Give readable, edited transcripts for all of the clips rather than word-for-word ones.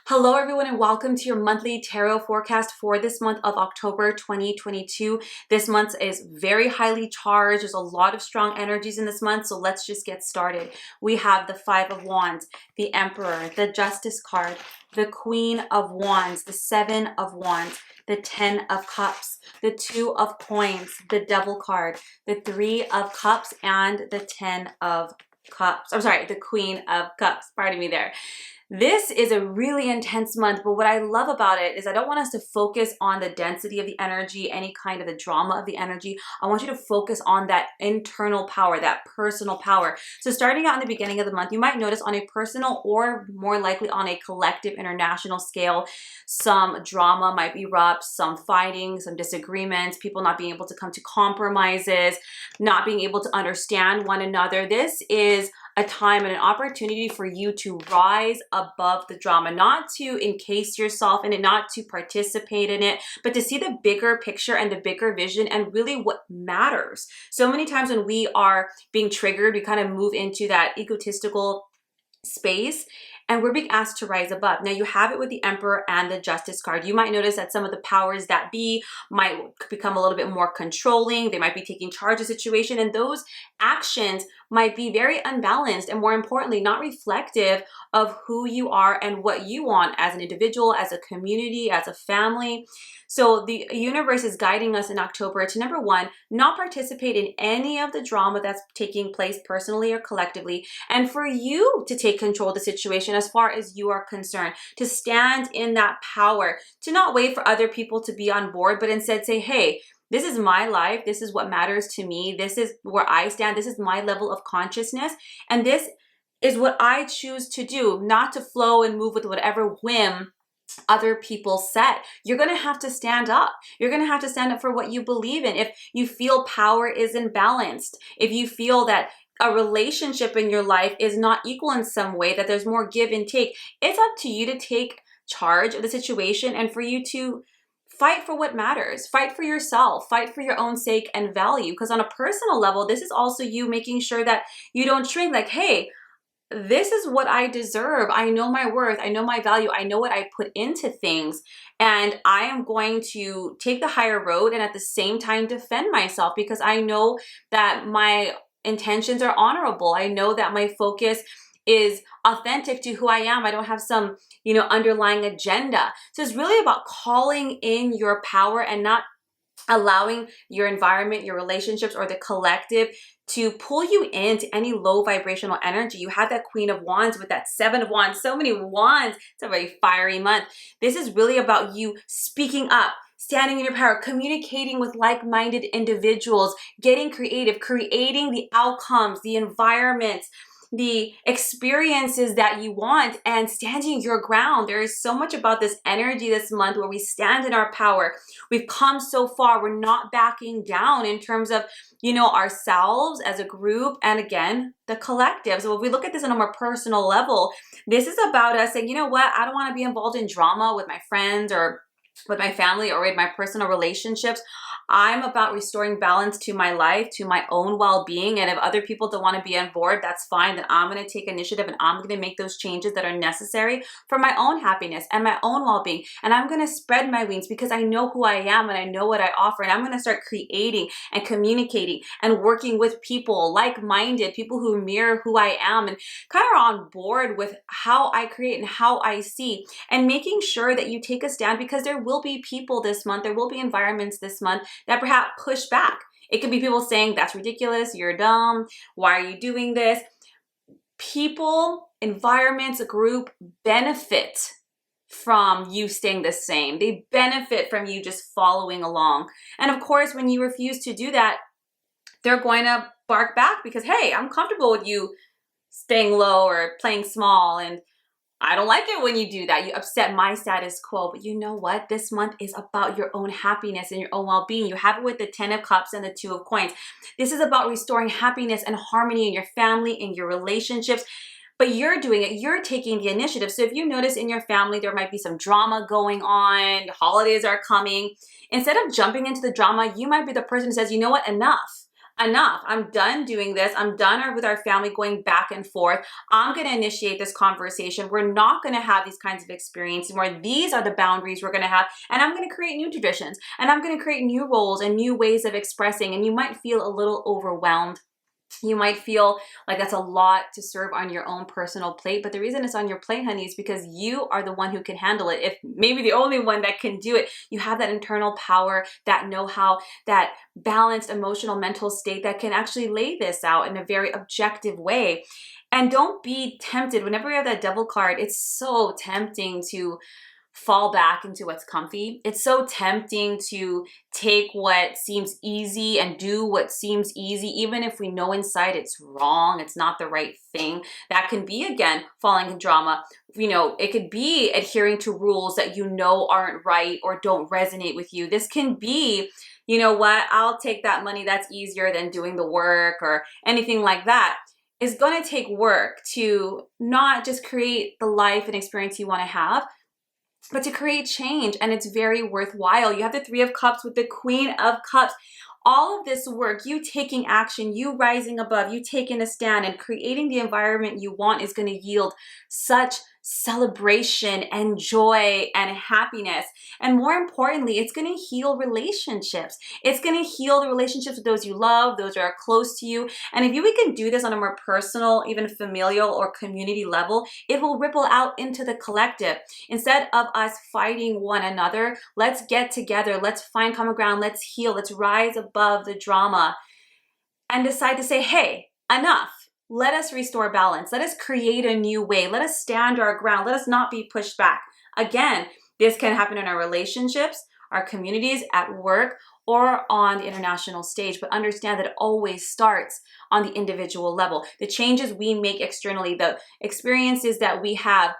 Hello everyone and welcome to your monthly tarot forecast for this month of October 2022. This month is very highly charged. There's a lot of strong energies in this month, so let's just get started. We have the Five of Wands, the Emperor, the Justice card, the Queen of Wands, the Seven of Wands, the Ten of Cups, the Two of Coins, the Devil card, the Three of Cups, and the Ten of Cups. I'm sorry, the Queen of Cups. Pardon me there. This is a really intense month, but what I love about it is I don't want us to focus on the density of the energy, any kind of the drama of the energy. I want you to focus on that internal power, that personal power. So starting out in the beginning of the month, you might notice on a personal or more likely on a collective international scale, some drama might erupt, some fighting, some disagreements, people not being able to come to compromises, not being able to understand one another. This is a time and an opportunity for you to rise above the drama, not to encase yourself in it, not to participate in it, but to see the bigger picture and the bigger vision and really what matters. So many times when we are being triggered, we kind of move into that egotistical space and we're being asked to rise above. Now you have it with the Emperor and the Justice card. You might notice that some of the powers that be might become a little bit more controlling. They might be taking charge of the situation, and those actions might be very unbalanced and, more importantly, not reflective of who you are and what you want as an individual, as a community, as a family. So the universe is guiding us in October to, number one, not participate in any of the drama that's taking place personally or collectively, and for you to take control of the situation as far as you are concerned, to stand in that power, to not wait for other people to be on board, but instead say, hey, this is my life. This is what matters to me. This is where I stand. This is my level of consciousness. And this is what I choose to do, not to flow and move with whatever whim other people set. You're going to have to stand up. You're going to have to stand up for what you believe in. If you feel power is imbalanced, if you feel that a relationship in your life is not equal in some way, that there's more give and take, it's up to you to take charge of the situation and for you to fight for what matters. Fight for yourself. Fight for your own sake and value. Because on a personal level, this is also you making sure that you don't shrink like, hey, this is what I deserve. I know my worth. I know my value. I know what I put into things. And I am going to take the higher road and at the same time defend myself because I know that my intentions are honorable. I know that my focus is authentic to who I am. I don't have some, underlying agenda. So it's really about calling in your power and not allowing your environment, your relationships, or the collective to pull you into any low vibrational energy. You have that Queen of Wands with that Seven of Wands, so many wands. It's a very fiery month. This is really about you speaking up, standing in your power, communicating with like-minded individuals, getting creative, creating the outcomes, the environments, the experiences that you want, and standing your ground. There is so much about this energy this month where we stand in our power. We've come so far. We're not backing down in terms of, ourselves as a group and, again, the collective. So if we look at this on a more personal level, this is about us saying, you know what, I don't want to be involved in drama with my friends or with my family or with my personal relationships. I'm about restoring balance to my life, to my own well-being. And if other people don't want to be on board, that's fine. Then I'm going to take initiative and I'm going to make those changes that are necessary for my own happiness and my own well-being. And I'm going to spread my wings because I know who I am and I know what I offer. And I'm going to start creating and communicating and working with people, like-minded, people who mirror who I am and kind of are on board with how I create and how I see, and making sure that you take a stand, because there will be people this month, there will be environments this month that perhaps push back. It could be people saying, that's ridiculous, you're dumb, why are you doing this? People, environments, a group benefit from you staying the same. They benefit from you just following along. And of course, when you refuse to do that, they're going to bark back because, hey, I'm comfortable with you staying low or playing small, and I don't like it when you do that. You upset my status quo. But you know what? This month is about your own happiness and your own well-being. You have it with the Ten of Cups and the Two of Coins. This is about restoring happiness and harmony in your family, in your relationships. But you're doing it. You're taking the initiative. So if you notice in your family, there might be some drama going on, holidays are coming. Instead of jumping into the drama, you might be the person who says, you know what? Enough. enough. I'm done doing this. I'm done with our family going back and forth. I'm going to initiate this conversation. We're not going to have these kinds of experiences where these are the boundaries we're going to have. And I'm going to create new traditions, and I'm going to create new roles and new ways of expressing. And you might feel a little overwhelmed. You might feel like that's a lot to serve on your own personal plate, but the reason it's on your plate, honey, is because you are the one who can handle it. If maybe the only one that can do it, you have that internal power, that know-how, that balanced emotional mental state that can actually lay this out in a very objective way. And don't be tempted. Whenever you have that devil card, it's so tempting to fall back into what's comfy. It's so tempting to take what seems easy and do what seems easy, even if we know inside it's wrong, it's not the right thing. That can be, again, falling in drama. You know, it could be adhering to rules that you know aren't right or don't resonate with you. This can be, you know what, I'll take that money, that's easier than doing the work or anything like that. It's going to take work to not just create the life and experience you want to have, but to create change, and it's very worthwhile. You have the Three of Cups with the Queen of Cups. All of this work, you taking action, you rising above, you taking a stand and creating the environment you want is going to yield such celebration and joy and happiness. And more importantly, it's going to heal relationships. It's going to heal the relationships with those you love, those who are close to you. And if we can do this on a more personal, even familial or community level, it will ripple out into the collective. Instead of us fighting one another, let's get together, let's find common ground, let's heal, let's rise above the drama and decide to say, hey, enough. Let us restore balance. Let us create a new way. Let us stand our ground. Let us not be pushed back. Again, this can happen in our relationships, our communities, at work, or on the international stage. But understand that it always starts on the individual level. The changes we make externally, the experiences that we have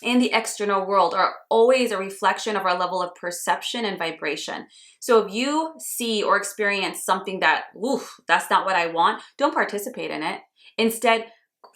in the external world are always a reflection of our level of perception and vibration. So if you see or experience something that, oof, that's not what I want, don't participate in it. Instead,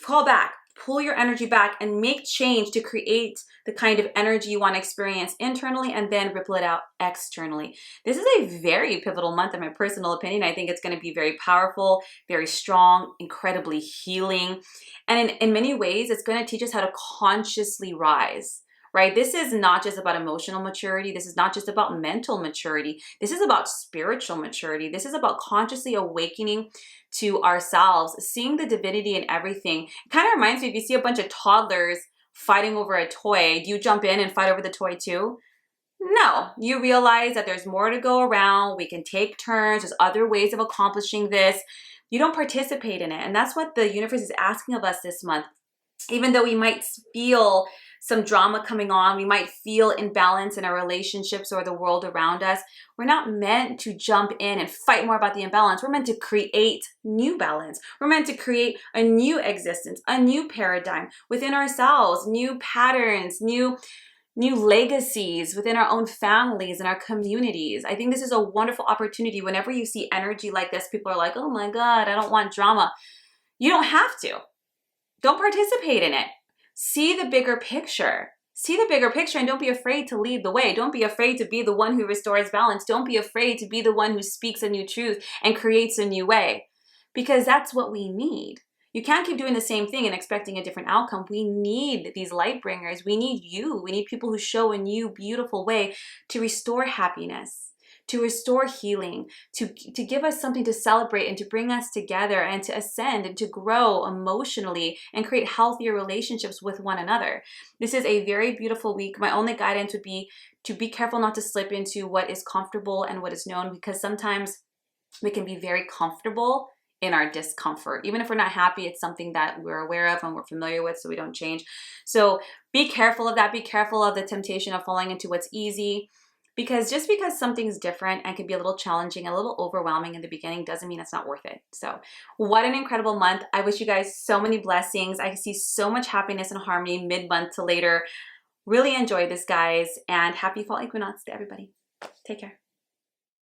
call back, pull your energy back, and make change to create the kind of energy you want to experience internally and then ripple it out externally. This is a very pivotal month in my personal opinion. I think it's going to be very powerful, very strong, incredibly healing. And in many ways, it's going to teach us how to consciously rise. Right? This is not just about emotional maturity. This is not just about mental maturity. This is about spiritual maturity. This is about consciously awakening to ourselves, seeing the divinity in everything. It kind of reminds me, if you see a bunch of toddlers fighting over a toy, do you jump in and fight over the toy too? No, you realize that there's more to go around. We can take turns. There's other ways of accomplishing this. You don't participate in it. And that's what the universe is asking of us this month. Even though we might feel some drama coming on, we might feel imbalance in our relationships or the world around us, we're not meant to jump in and fight more about the imbalance. We're meant to create new balance. We're meant to create a new existence, a new paradigm within ourselves, new patterns, new legacies within our own families and our communities. I think this is a wonderful opportunity. Whenever you see energy like this, people are like, oh my God, I don't want drama. You don't have to. Don't participate in it. See the bigger picture. See the bigger picture and don't be afraid to lead the way. Don't be afraid to be the one who restores balance. Don't be afraid to be the one who speaks a new truth and creates a new way, because that's what we need. You can't keep doing the same thing and expecting a different outcome. We need these light bringers. We need you. We need people who show a new, beautiful way to restore happiness, to restore healing, to give us something to celebrate and to bring us together and to ascend and to grow emotionally and create healthier relationships with one another. This is a very beautiful week. My only guidance would be to be careful not to slip into what is comfortable and what is known, because sometimes we can be very comfortable in our discomfort. Even if we're not happy, it's something that we're aware of and we're familiar with, so we don't change. So be careful of that. Be careful of the temptation of falling into what's easy. Because just because something's different and can be a little challenging, a little overwhelming in the beginning, doesn't mean it's not worth it. So what an incredible month. I wish you guys so many blessings. I see so much happiness and harmony mid-month to later. Really enjoy this, guys, and happy fall equinox to everybody. Take care.